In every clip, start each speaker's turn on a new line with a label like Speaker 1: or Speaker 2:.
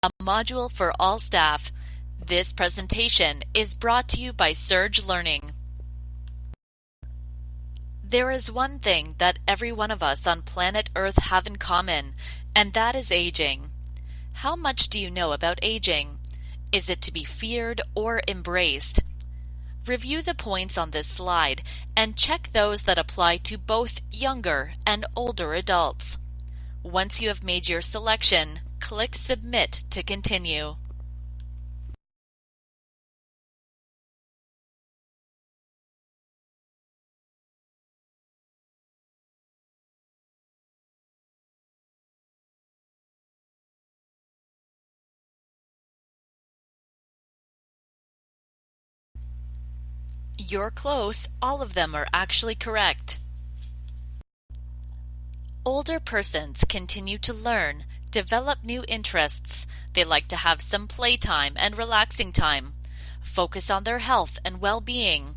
Speaker 1: a module for all staff. This presentation is brought to you by Surge Learning. There is one thing that every one of us on planet Earth have in common, and that is aging. How much do you know about aging? Is it to be feared or embraced? Review the points on this slide and check those that apply to both younger and older adults. Once you have made your selection, click Submit to continue. You're close. All of them are actually correct. Older persons continue to learn, develop new interests. They like to have some playtime and relaxing time, focus on their health and well-being,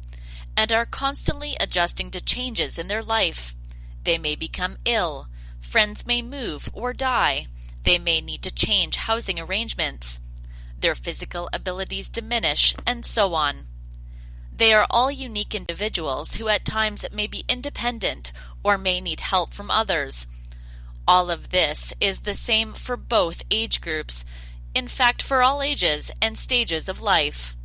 Speaker 1: and are constantly adjusting to changes in their life. They may become ill, friends may move or die, they may need to change housing arrangements, their physical abilities diminish, and so on. They are all unique individuals who at times may be independent or may need help from others. All of this is the same for both age groups, in fact for all ages and stages of life.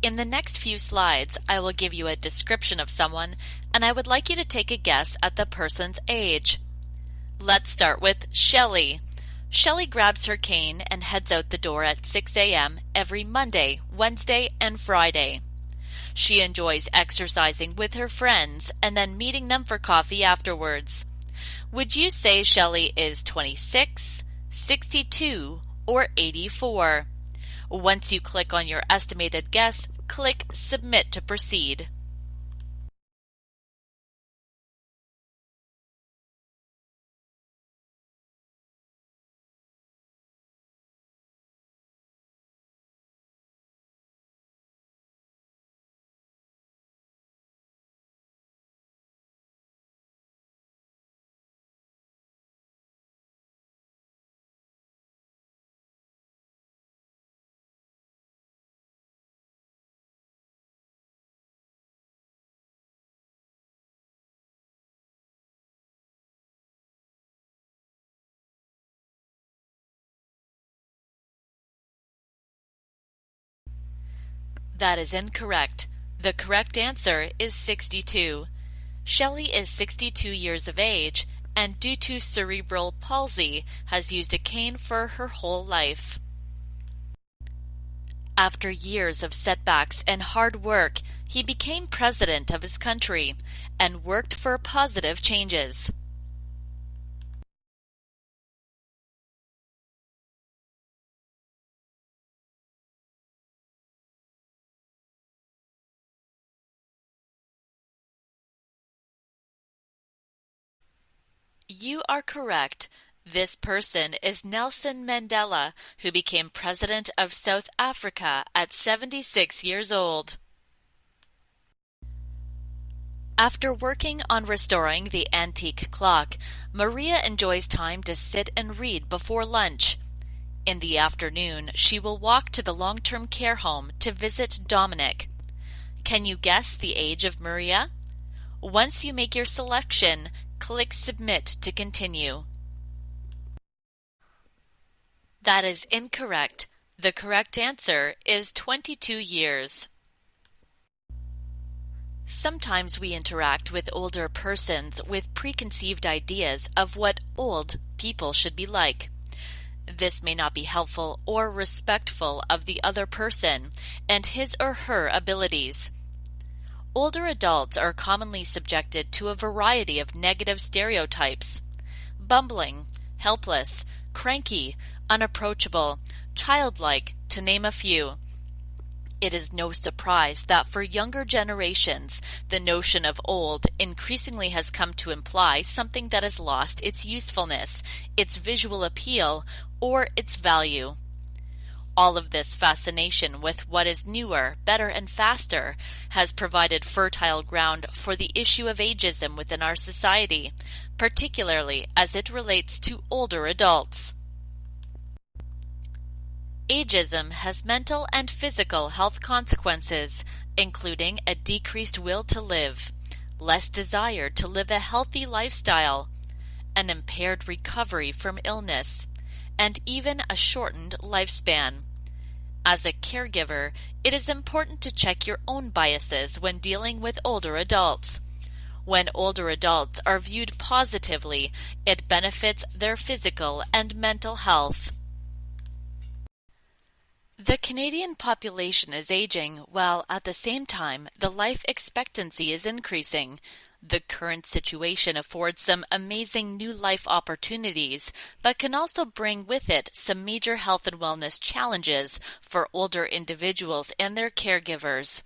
Speaker 1: In the next few slides, I will give you a description of someone, and I would like you to take a guess at the person's age. Let's start with Shelley. Shelley grabs her cane and heads out the door at 6 a.m. every Monday, Wednesday, and Friday. She enjoys exercising with her friends and then meeting them for coffee afterwards. Would you say Shelley is 26, 62, or 84? Once you click on your estimated guess, click Submit to proceed. That is incorrect. The correct answer is 62. Shelley is 62 years of age and due to cerebral palsy has used a cane for her whole life. After years of setbacks and hard work, he became president of his country and worked for positive changes. You are correct. This person is Nelson Mandela, who became president of South Africa at 76 years old. After working on restoring the antique clock, Maria enjoys time to sit and read before lunch. In the afternoon, she will walk to the long-term care home to visit Dominic. Can you guess the age of Maria? Once you make your selection, click Submit to continue. That is incorrect. The correct answer is 22 years. Sometimes we interact with older persons with preconceived ideas of what old people should be like. This may not be helpful or respectful of the other person and his or her abilities. Older adults are commonly subjected to a variety of negative stereotypes: bumbling, helpless, cranky, unapproachable, childlike, to name a few. It is no surprise that for younger generations, the notion of old increasingly has come to imply something that has lost its usefulness, its visual appeal, or its value. All of this fascination with what is newer, better, and faster has provided fertile ground for the issue of ageism within our society, particularly as it relates to older adults. Ageism has mental and physical health consequences, including a decreased will to live, less desire to live a healthy lifestyle, an impaired recovery from illness, and even a shortened lifespan. As a caregiver, it is important to check your own biases when dealing with older adults. When older adults are viewed positively, it benefits their physical and mental health. The Canadian population is aging, while at the same time the life expectancy is increasing. The current situation affords some amazing new life opportunities, but can also bring with it some major health and wellness challenges for older individuals and their caregivers.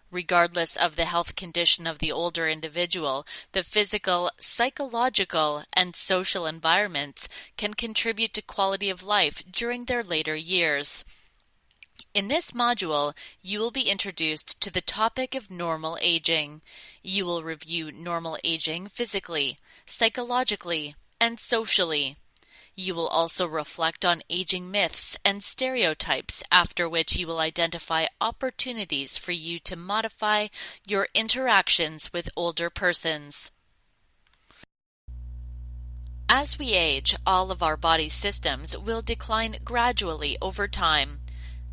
Speaker 1: Regardless of the health condition of the older individual, the physical, psychological, and social environments can contribute to quality of life during their later years. In this module, you will be introduced to the topic of normal aging. You will review normal aging physically, psychologically, and socially. You will also reflect on aging myths and stereotypes, after which you will identify opportunities for you to modify your interactions with older persons. As we age, all of our body systems will decline gradually over time.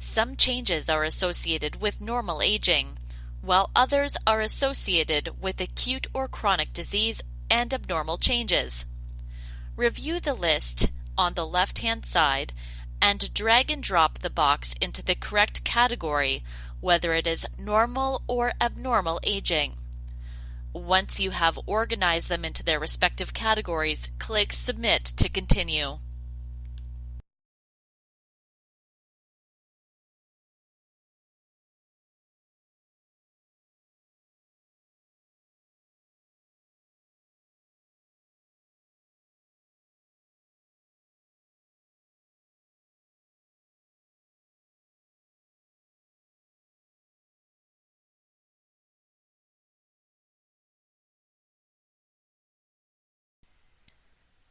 Speaker 1: Some changes are associated with normal aging, while others are associated with acute or chronic disease and abnormal changes. Review the list on the left-hand side and drag and drop the box into the correct category, whether it is normal or abnormal aging. Once you have organized them into their respective categories, click Submit to continue.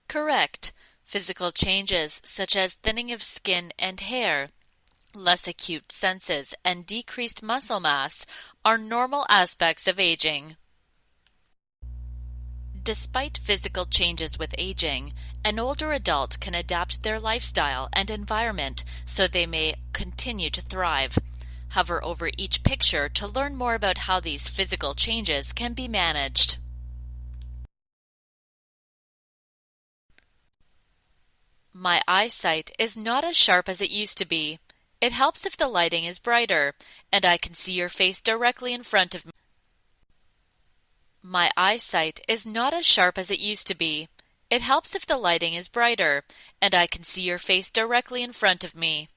Speaker 1: Correct. Physical changes such as thinning of skin and hair, less acute senses, and decreased muscle mass are normal aspects of aging. Despite physical changes with aging, an older adult can adapt their lifestyle and environment so they may continue to thrive. Hover over each picture to learn more about how these physical changes can be managed. My eyesight is not as sharp as it used to be. It helps if the lighting is brighter, and I can see your face directly in front of me. My eyesight is not as sharp as it used to be. It helps if the lighting is brighter, and I can see your face directly in front of me.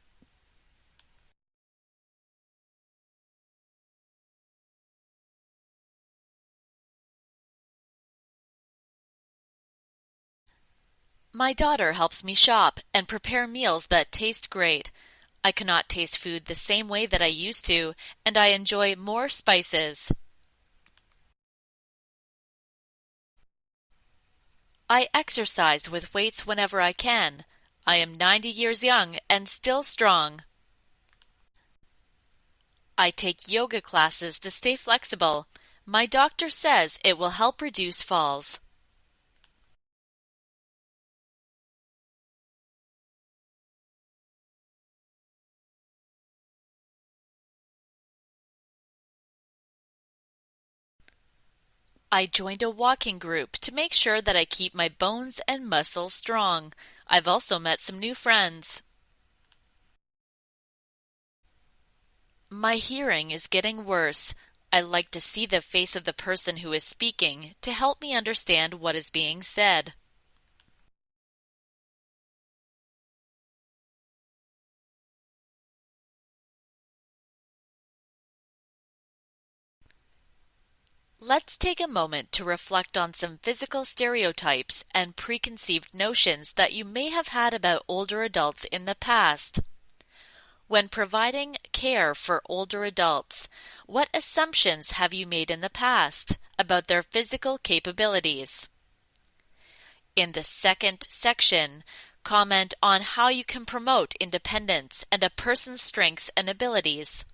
Speaker 1: My daughter helps me shop and prepare meals that taste great. I cannot taste food the same way that I used to, and I enjoy more spices. I exercise with weights whenever I can. I am 90 years young and still strong. I take yoga classes to stay flexible. My doctor says it will help reduce falls. I joined a walking group to make sure that I keep my bones and muscles strong. I've also met some new friends. My hearing is getting worse. I like to see the face of the person who is speaking to help me understand what is being said. Let's take a moment to reflect on some physical stereotypes and preconceived notions that you may have had about older adults in the past. When providing care for older adults, what assumptions have you made in the past about their physical capabilities? In the second section, Comment on how you can promote independence and a person's strengths and abilities.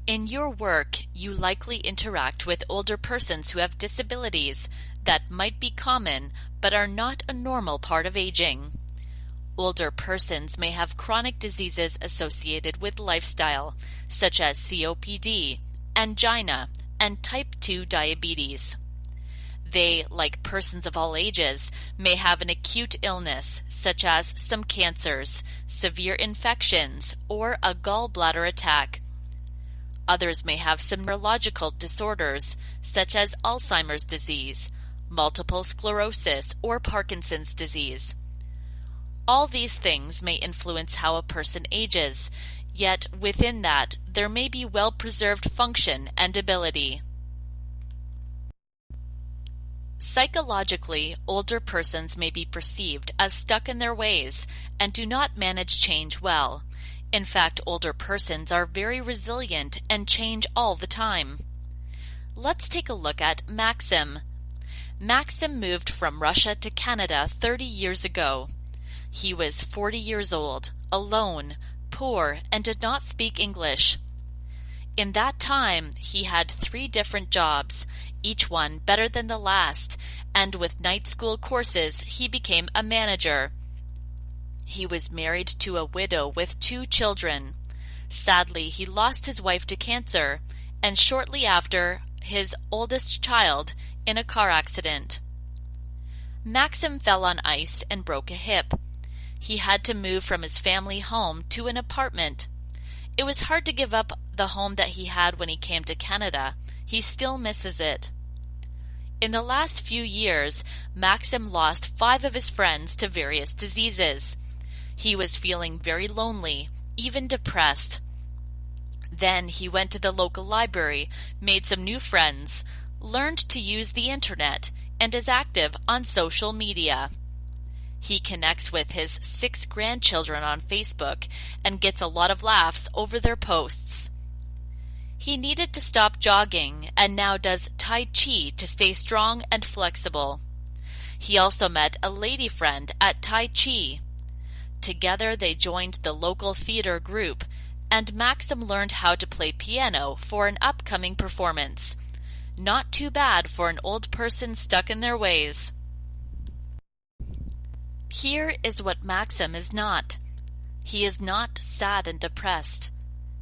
Speaker 1: In your work, you likely interact with older persons who have disabilities that might be common but are not a normal part of aging. Older persons may have chronic diseases associated with lifestyle, such as COPD, angina, and type 2 diabetes. They, like persons of all ages, may have an acute illness, such as some cancers, severe infections, or a gallbladder attack. Others may have some neurological disorders, such as Alzheimer's disease, multiple sclerosis, or Parkinson's disease. All these things may influence how a person ages, yet within that there may be well-preserved function and ability. Psychologically, older persons may be perceived as stuck in their ways and do not manage change well. In fact, older persons are very resilient and change all the time. Let's take a look at Maxim. Maxim moved from Russia to Canada 30 years ago. He was 40 years old, alone, poor, and did not speak English. In that time, he had 3 different jobs, each one better than the last, and with night school courses, he became a manager. He was married to a widow with 2 children. Sadly, he lost his wife to cancer, and shortly after, his oldest child in a car accident. Maxim fell on ice and broke a hip. He had to move from his family home to an apartment. It was hard to give up the home that he had when he came to Canada. He still misses it. In the last few years, Maxim lost 5 of his friends to various diseases. He was feeling very lonely, even depressed. Then he went to the local library, made some new friends, learned to use the internet, and is active on social media. He connects with his 6 grandchildren on Facebook and gets a lot of laughs over their posts. He needed to stop jogging and now does Tai Chi to stay strong and flexible. He also met a lady friend at Tai Chi. Together they joined the local theater group, and Maxim learned how to play piano for an upcoming performance. Not too bad for an old person stuck in their ways. Here is what Maxim is not. He is not sad and depressed.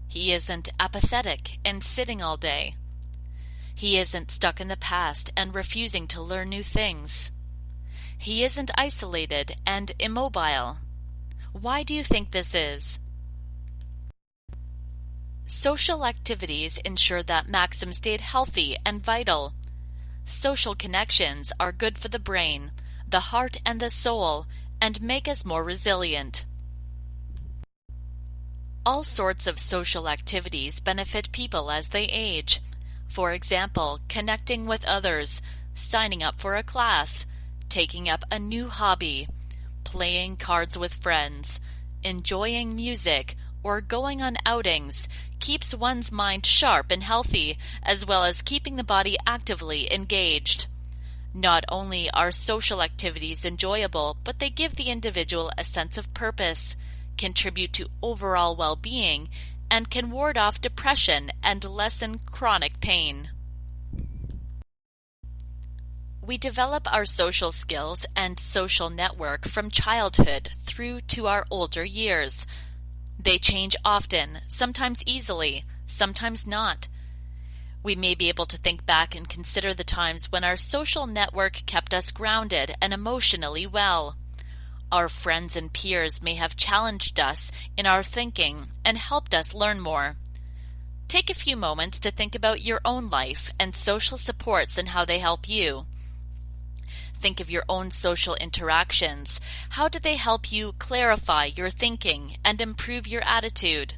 Speaker 1: He isn't apathetic and sitting all day. He isn't stuck in the past and refusing to learn new things. He isn't isolated and immobile. Why do you think this is? Social activities ensure that Maxim stayed healthy and vital. Social connections are good for the brain, the heart and the soul, and make us more resilient. All sorts of social activities benefit people as they age. For example, connecting with others, signing up for a class, taking up a new hobby, playing cards with friends, enjoying music, or going on outings keeps one's mind sharp and healthy, as well as keeping the body actively engaged. Not only are social activities enjoyable, but they give the individual a sense of purpose, contribute to overall well-being, and can ward off depression and lessen chronic pain. We develop our social skills and social network from childhood through to our older years. They change often, sometimes easily, sometimes not. We may be able to think back and consider the times when our social network kept us grounded and emotionally well. Our friends and peers may have challenged us in our thinking and helped us learn more. Take a few moments to think about your own life and social supports and how they help you. Think of your own social interactions. How do they help you clarify your thinking and improve your attitude?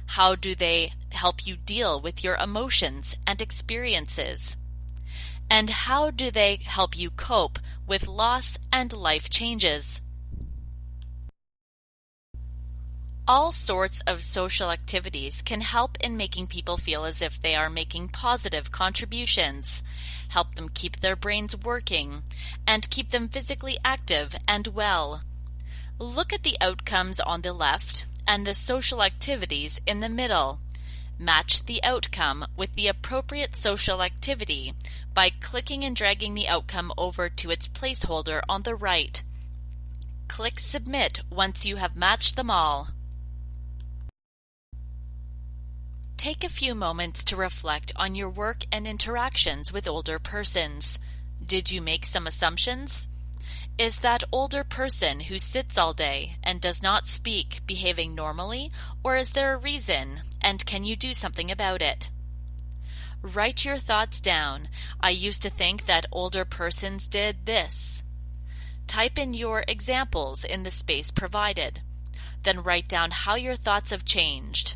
Speaker 1: How do they help you deal with your emotions and experiences? And how do they help you cope with loss and life changes? All sorts of social activities can help in making people feel as if they are making positive contributions, help them keep their brains working, and keep them physically active and well. Look at the outcomes on the left and the social activities in the middle. Match the outcome with the appropriate social activity by clicking and dragging the outcome over to its placeholder on the right. Click Submit once you have matched them all. Take a few moments to reflect on your work and interactions with older persons. Did you make some assumptions? Is that older person who sits all day and does not speak behaving normally, or is there a reason, and can you do something about it? Write your thoughts down. I used to think that older persons did this. Type in your examples in the space provided. Then write down how your thoughts have changed.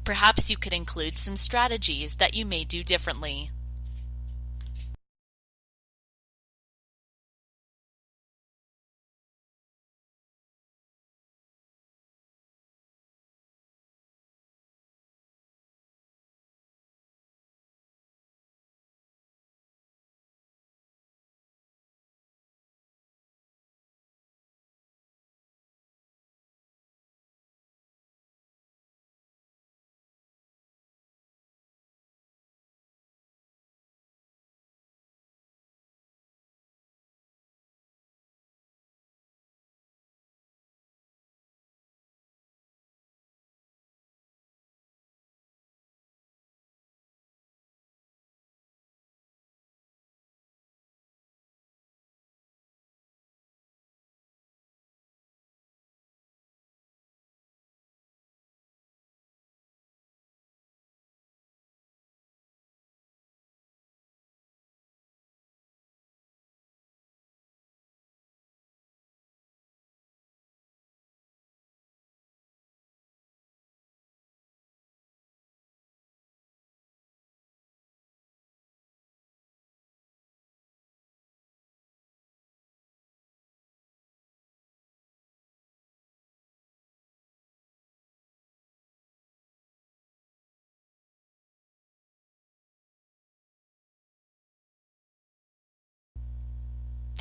Speaker 1: Perhaps you could include some strategies that you may do differently.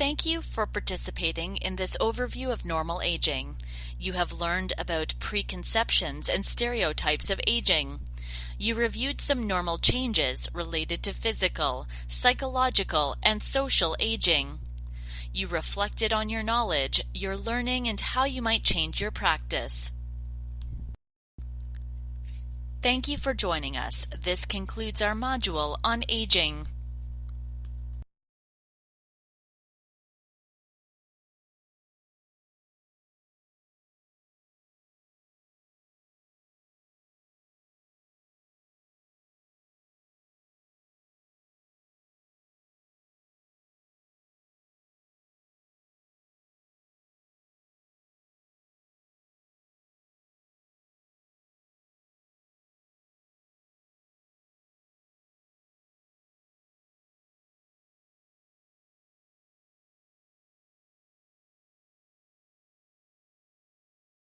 Speaker 1: Thank you for participating in this overview of normal aging. You have learned about preconceptions and stereotypes of aging. You reviewed some normal changes related to physical, psychological, and social aging. You reflected on your knowledge, your learning, and how you might change your practice. Thank you for joining us. This concludes our module on aging.